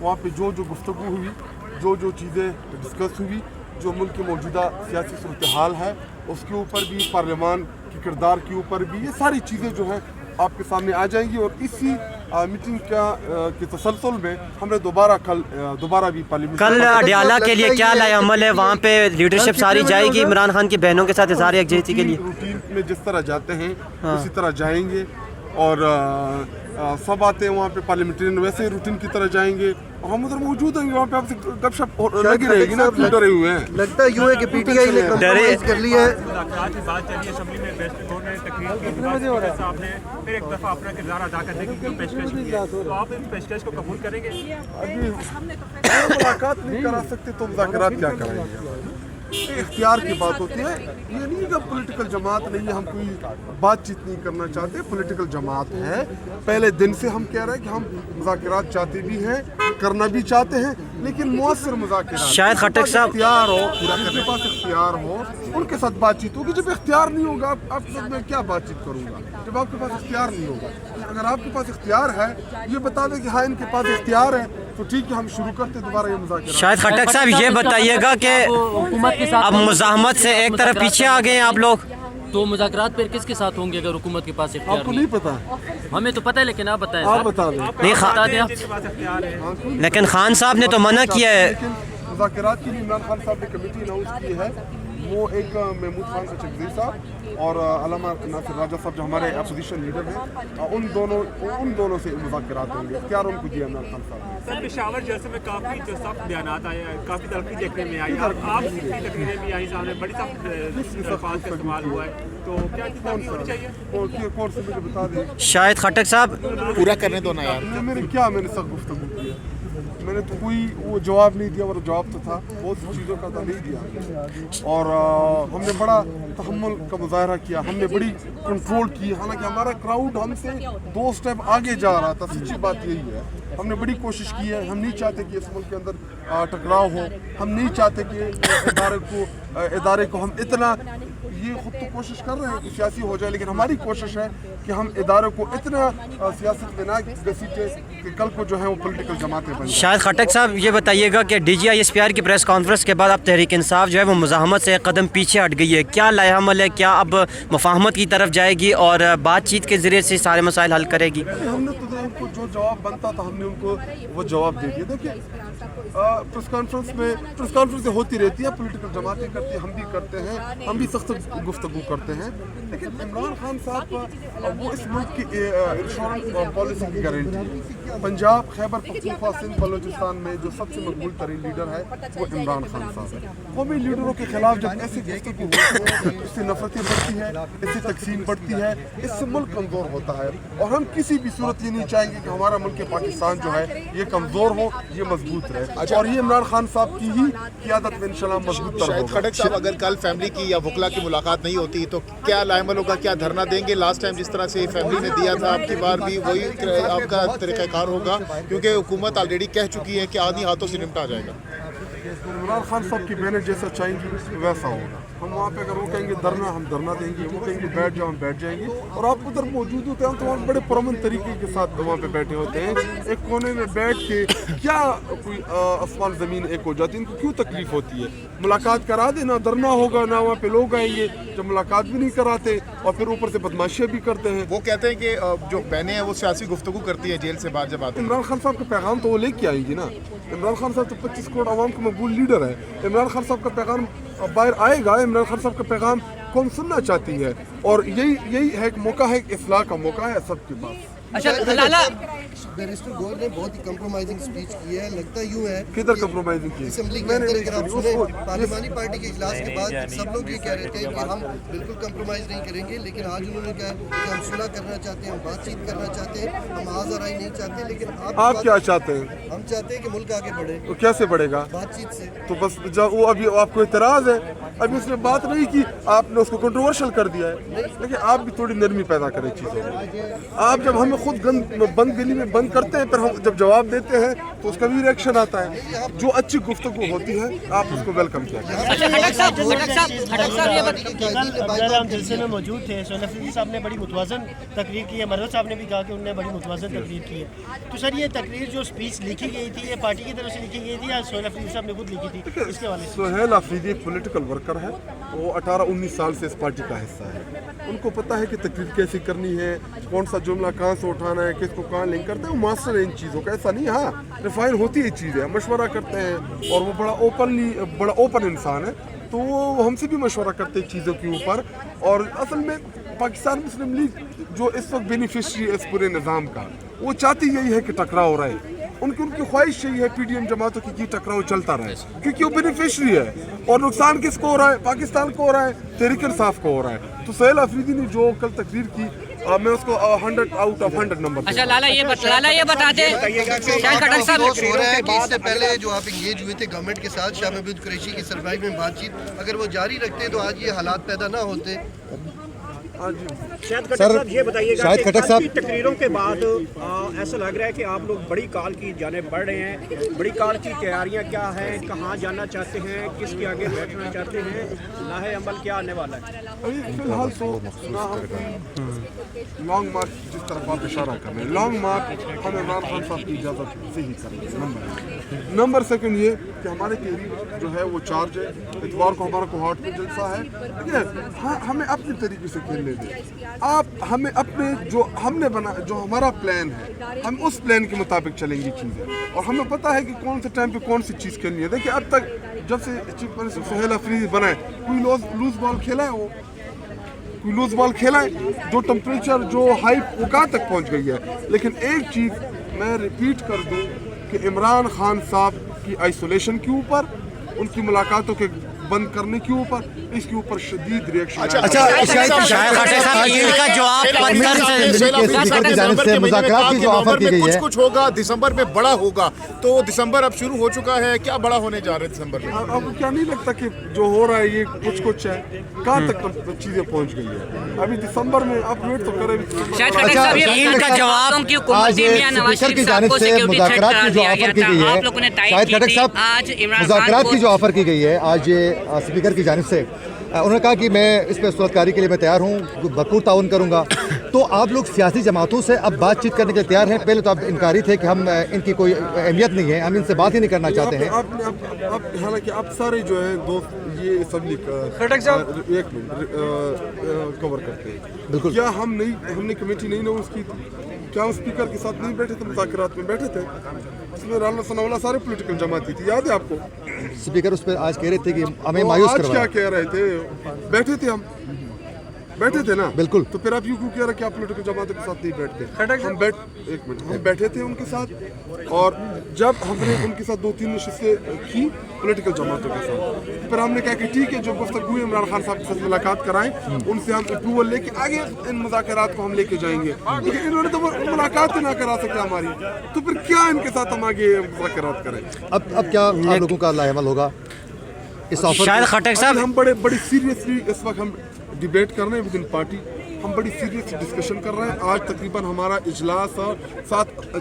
वहाँ पे जो गुफ्तगू हुई, जो चीज़ें डिस्कस हुई, जो मुल्क की मौजूदा सियासी सूरत हाल है उसके ऊपर भी, पार्लियामान के किरदार के ऊपर भी, ये सारी चीज़ें जो हैं आपके सामने आ जाएंगी। और इसी मीटिंग के तसलसल में हमने दोबारा भी पार्लियामेंट कल अडियाला के लिए क्या लाए अमल है, वहाँ पे लीडरशिप सारी जाएगी इमरान खान की बहनों के साथ इज़हार यकजहती के लिए? रूटीन में जिस तरह जाते हैं उसी तरह जाएंगे और सब आते हैं वहाँ पे पार्लियामेंटेरियन वैसे ही रूटीन की तरह जाएंगे और हम उधर मौजूद होंगे। वहाँ पे आपसे गपशप लगी रहेगी ना, क्यों डरे हुए हैं? लगता है यूं है कि पीटीआई ने कंप्रोमाइज कर लिया है। मुलाकात की बात चली है असेंबली में, वेस्ट बंगाल में तकरीर की साहब ने फिर एक दफ़ा अपना किरदार अदा करने की जो पेशकश की है, तो आप इस पेशकश को कबूल करेंगे? अभी मुलाकात नहीं करा सकते तो मुज़ाकरात क्या कराएंगे? ये इख्तियार की बात होती है, ये नहीं कि पॉलिटिकल जमात नहीं है, हम कोई बातचीत नहीं करना चाहते। पॉलिटिकल जमात है, पहले दिन से हम कह रहे हैं कि हम मुज़ाकरात चाहते भी हैं, करना भी चाहते हैं, लेकिन मुअस्सर मुज़ाकरात शायद खट्टक साहब इख्तियार हो, जिनके पास इख्तियार हो उनके साथ बातचीत होगी। जब इख्तियार नहीं होगा आपके साथ मैं क्या बातचीत करूँगा? जब आपके पास इख्तियार नहीं होगा, अगर आपके पास इख्तियार है, ये बता दें कि हाँ इनके पास इख्तियार है, तो ठीक है हम शुरू करते दोबारा ये मुज़ाकरात। शायद खट्टक साहब ये बताइएगा कि अब मुज़ाहमत से एक तरफ पीछे आ गए हैं आप लोग, तो मुज़ाकरात फिर किसके साथ होंगे अगर हुकूमत के पास इख्तियार आपको नहीं पता? हमें तो पता है, लेकिन आप बताएं। आप बता दें। नहीं बता दें आप। लेकिन खान साहब ने तो मना किया है। लेकिन मुज़ाकरात के लिए इमरान खान साहब ने कमेटी अनाउंस की है, वो एक महमूद खान चकदेई साहब और अल्लामा नासिर राजा साहब जो हमारे अपोजिशन लीडर हैं, उन दोनों से मुज़ाकरात होंगे। इख्तियार उनको दिया इमरान खान साहब। सर पेशावर जैसे में काफ़ी जो सख्त बयान आए, काफ़ी तलखी देखने में आई, आपकी तकरीरें भी आई, सामने बड़ी सख्त अल्फाज का इस्तेमाल हुआ है, तो क्या चीज़ होनी चाहिए? कौन से मुझे बता दें। शायद खट्टक साहब पूरा करने दो ना यार। मैंने सख्त गुफ्तगू की है, मैंने तो कोई वो जवाब नहीं दिया, और जवाब तो था बहुत सी चीज़ों का तो नहीं दिया। और हमने बड़ा तहम्मुल का मुजाहरा किया, हमने बड़ी कंट्रोल की। हालांकि हमारा क्राउड हमसे 2 स्टेप आगे जा रहा था, सच्ची बात यही है। हमने बड़ी कोशिश की है, हम नहीं चाहते कि इस मुल्क के अंदर टकराव हो, हम नहीं चाहते कि इदारे को हम इतना, ये खुद तो कोशिश कर रहे हैं कि सियासी हो जाए, लेकिन हमारी कोशिश है कि हम इदारों को इतना सियासत में ना घसीटे कि कल को जो है वो पॉलिटिकल जमातें बन जाएं। शायद खट्टक साहब ये बताइएगा कि DGI-SPR की प्रेस कॉन्फ्रेंस के बाद अब तहरीक इंसाफ जो है वो मुज़ाहमत से एक कदम पीछे हट गई है, क्या लाया अमल है? क्या अब मुफाहमत की तरफ जाएगी और बातचीत के ज़रिए से सारे मसाइल हल करेगी? हमने तो उनको जो जवाब बनता था हमने उनको वो जवाब दे दिया। देखिए प्रेस कॉन्फ्रेंस होती रहती है, पॉलिटिकल जमातें करती हैं, हम भी करते हैं, हम भी सख्त गुफ्तगू करते हैं, लेकिन इमरान खान साहब वो इस मुल्क की इंश्योरेंस पॉलिसी की गारंटी। पंजाब, खैबर पख्तूनख्वा, सिंध, बलूचिस्तान में जो सबसे मकबूल तरीन लीडर है वो इमरान खान साहब है। कौमी लीडरों के खिलाफ जब ऐसी गुफ्तगू होती है, इससे नफरतें बढ़ती है, इससे तकसीम बढ़ती है, इससे मुल्क कमज़ोर होता है। और हम किसी भी सूरत ये नहीं चाहेंगे कि हमारा मुल्क पाकिस्तान जो है ये कमज़ोर हो, ये मजबूत रहे। और ये इमरान खान साहब की ही क़ियादत में इंशाल्लाह मजबूत तर होगा। खट्टक साहब, अगर कल फैमिली की या वकला की मुलाकात नहीं होती तो क्या लाएमल होगा? क्या धरना देंगे? लास्ट टाइम जिस तरह से फैमिली ने दिया था, आपकी बार भी वही आपका तरीक़ाकार होगा? क्योंकि हुकूमत ऑलरेडी कह चुकी है कि आधी हाथों से निपटा जाएगा। इमरान खान साहब की बहनें जैसा चाहेंगी वैसा होगा। हम वहाँ पे अगर वो कहेंगे धरना, हम धरना देंगे, वो कहेंगे बैठ जाओ, हम बैठ जाएंगे। और आप उधर मौजूद होते हैं तो वहाँ बड़े पुरअमन तरीके के साथ वहाँ पे बैठे होते हैं, एक कोने में बैठ के। क्या कोई आसमान ज़मीन एक हो जाती है? इनको क्यों तकलीफ होती है? मुलाकात करा दे, ना धरना होगा ना वहाँ पे लोग आएंगे। जब मुलाकात भी नहीं कराते और फिर ऊपर से बदमाशियाँ भी करते हैं। वो कहते हैं कि जो बहनें हैं वो सियासी गुफ्तगू करती है जेल से बाहर जब आते हैं। इमरान खान साहब का पैगाम तो वो लेके आएंगी ना। इमरान खान साहब तो 25 करोड़ आवाम का मकबूल लीडर है। इमरान खान साहब का पैगाम बाहर आएगा। इमरान खान साहब का पैगाम कौन सुनना चाहती है? और यही है एक मौका है, इस्लाह का मौका है सबके पास। अच्छा, बैरिस्टर गोयल ने बहुत ही कंप्रोमाइजिंग स्पीच की है। लगता यूं है किधर कंप्रोमाइजिंग की? असेंबली के अंदर अगर आप सुने, पार्लियामानी पार्टी के इजलास के बाद सब लोग ये कह रहे थे कि हम बिल्कुल कंप्रोमाइज नहीं करेंगे, लेकिन आज उन्होंने कहा कि हम सुलह करना चाहते हैं, हम बातचीत करना चाहते हैं, हम आज़ाराई नहीं चाहते। लेकिन आप क्या चाहते हैं? हम चाहते हैं कि मुल्क आगे बढ़े। तो कैसे बढ़ेगा? बातचीत से। तो बस जब वो अभी आपको इतराज़ है, अभी उसने बात नहीं की, आपने उसको कंट्रोवर्शियल कर दिया है। लेकिन आप भी थोड़ी नरमी पैदा करें चीज़ों में। आप जब हमें खुद बंद गली में बंद करते हैं, फिर हम जब जवाब देते हैं तो उसका भी रिएक्शन आता है। जो अच्छी गुफ्तगू होती है आप उसको वेलकम किया। अगर हम जलसे में मौजूद थे, सोहेल अफरीदी साहब ने बड़ी मुतवाज़न तकरीर की है, मरवत साहब ने भी कहा कि उन्होंने बड़ी मुतवाज़न तकरीर की है। तो सर ये तकरीर जो स्पीच लिखी लिखी गई थी, ये पार्टी की तरफ से लिखी गई थी या सोहेल अफरीदी साहब ने खुद लिखी थी? इसके हवाले से सोहेल अफरीदी एक पॉलिटिकल वर्कर है, वो 18-19 साल से इस पार्टी का हिस्सा है। उनको पता है कि तकरीर कैसे करनी है, कौन सा जुमला कहाँ से उठाना है, किसको कहाँ लिंक करते हैं, वो मास्टर है इन चीज़ों का। ऐसा नहीं, हाँ रिफाइन होती है चीज़ें, मशवरा करते हैं और वो बड़ा ओपन इंसान है, तो वो हमसे भी मशवरा करते हैं चीज़ों के ऊपर। और असल में पाकिस्तान मुस्लिम लीग जो इस वक्त बेनिफिशरी है इस पूरे निज़ाम का, वो चाहती यही है कि टकराव रहे। उनकी ख्वाहिश यही है PDM जमातों की टकराव चलता रहे, क्योंकि वो बेनिफिशरी है। और नुकसान किसको हो रहा है? पाकिस्तान को हो रहा है, तहरीक इंसाफ को हो रहा है। तो सोहेल अफरीदी ने जो कल तकरीर की, मैं उसको 100 आउट ऑफ 100 नंबर। अच्छा लाला ये बता दे शाहिद खट्टर साहब, हो रहा है कि इससे पहले जो आप इंगेज हुए थे गवर्नमेंट के साथ, शाह महमूद कुरैशी की सरबराही में बातचीत, अगर वो जारी रखते तो आज ये हालात पैदा ना होते। शाहिद खट्टर साहब ये बताइएगा कि आपकी तकरीरों के बाद ऐसा लग रहा है कि आप लोग बड़ी काल की जाने बढ़ रहे हैं। बड़ी काल की तैयारियां क्या हैं, कहाँ जाना चाहते हैं, किसके आगे बैठना चाहते हैं, लाहे अमल क्या आने वाला है? फिलहाल तो लॉन्ग मार्च जिस तरफ आप इशारा कर रहे हैं, लॉन्ग मार्च हम इमरान खान साहब की इजाज़त से ही करेंगे। नंबर सेकंड ये कि हमारे तहरीक जो है वो चार्ज है, इतवार को हमारा कोहाट में जलसा है, ठीक है। हाँ, हमें अपने तरीके से खेलने दें। आप हमें अपने जो हमने बना, जो हमारा प्लान है, हम उस प्लान के मुताबिक चलेंगी चीज़ें, और हमें पता है कि कौन से टाइम पे कौन सी चीज़ खेलनी है। देखिए अब तक जब से चीफ मिनिस्टर सोहेल अफरीदी बनाए, कोई लूज बॉल खेला है? वो कोई लूज बॉल खेला है? जो टेम्परेचर, जो हाइप, वो कहाँ तक पहुँच गई है। लेकिन एक चीज़ मैं रिपीट कर दूँ कि इमरान खान साहब की आइसोलेशन के ऊपर, उनकी मुलाकातों के बंद करने के ऊपर, इसके ऊपर शदीद रिएक्शन। शाहिद खट्टर साहब इनका जवाब कुछ होगा दिसंबर में, बड़ा होगा, तो दिसंबर अब शुरू हो चुका है, क्या बड़ा होने जा रहा है दिसंबर में? अब क्या नहीं लगता कि जो हो रहा है ये कुछ है? कहाँ तक चीजें पहुँच गई है? अभी दिसंबर में आप वेट तो करें। शाहिद खट्टर साहब ये इनका जवाब की हुकूमत मियां नवाज शरीफ साहब को सिक्योरिटी थ्रेट करार दिया गया था, आप लोगों ने टाइट की थी। आज इमरान खान की जो ऑफर की गई है आज स्पीकर की जानिब से, उन्होंने कहा कि मैं इस पर सूरतकारी के लिए मैं तैयार हूँ, भरपूर ताउन करूँगा। तो आप लोग सियासी जमातों से अब बातचीत करने के लिए तैयार हैं? पहले तो आप इनकारी थे कि हम इनकी कोई अहमियत नहीं है, हम इनसे बात ही नहीं करना चाहते हैं। हालांकि आप सारे जो है दोस्त ये असम्बली का एक मिनट कवर करते हैं। बिल्कुल। क्या हमने कमेटी नहीं अनाउंस की थी? क्या हम स्पीकर के साथ नहीं बैठे थे, मुज़ाकरात में बैठे थे? इसमें राना सनाउल्लाह सारे पॉलिटिकल जमाती थी, याद है आपको? स्पीकर उस पर आज कह रहे थे कि हमें मायूस करवाया। क्या कह रहे थे? बैठे थे, हम बैठे थे ना। बिल्कुल। तो फिर आप यूँ क्यों कह रहे कि आप पॉलिटिकल जमातों के साथ नहीं बैठते? हम बैठे थे उनके साथ, और जब हमने उनके साथ 2-3 नशिस्तें की पॉलिटिकल जमातों के साथ, फिर हमने कहा कि ठीक है, जो गुफ्तगू इमरान खान साहब के साथ मुलाकात कराएं, उनसे हम अप्रूवल लेके आगे इन मुज़ाकरात को हम लेके जाएंगे। लेकिन इन्होंने तो मुलाकात ना करा सके हमारी, तो फिर क्या इनके साथ हम आगे मुज़ाकरात करें? अब क्या आप लोगों का लाएमल होगा इस ऑफर? शाहिद खट्टर साहब हम बड़ी सीरियसली इस वक्त हम डिबेट कर रहे हैं विद इन पार्टी, हम बड़ी सीरियस डिस्कशन कर रहे हैं। आज तकरीबन हमारा इजलास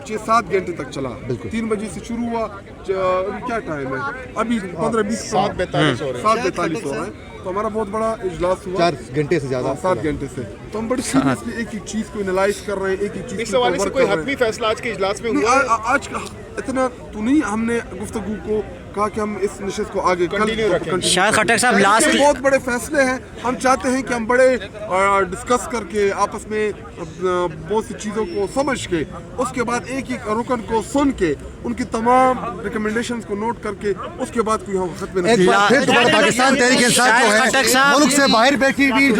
6-7 घंटे तक चला, 3 बजे से शुरू हुआ। क्या टाइम है अभी? 15-20 7:42 हो रहा है। तो हमारा बहुत बड़ा इजलास हुआ 4 घंटे से ज़्यादा, 7 घंटे से। तो हम बड़ी सीरियसली एक एक चीज़ को एनालाइज कर रहे हैं, एक एक चीज़ इस हवाले से कोई हतमी फैसला आज के इजलास में हुआ? आज इतना तो नहीं, हमने गुफ्तगू को कहा कि हम इस नशिस्त को आगे शाहिद खट्टर साहब लास्ट बहुत बड़े फैसले हैं। हम चाहते हैं कि हम बड़े डिस्कस करके आपस में बहुत सी चीज़ों को समझ के, उसके बाद एक एक रुकन को सुन के, उनकी तमाम रिकमेंडेशंस को नोट करके, उसके बाद कोई हम खत्म पाकिस्तान तहरीक इंसाफ जो है मुल्क से बाहर बैठी हुई जो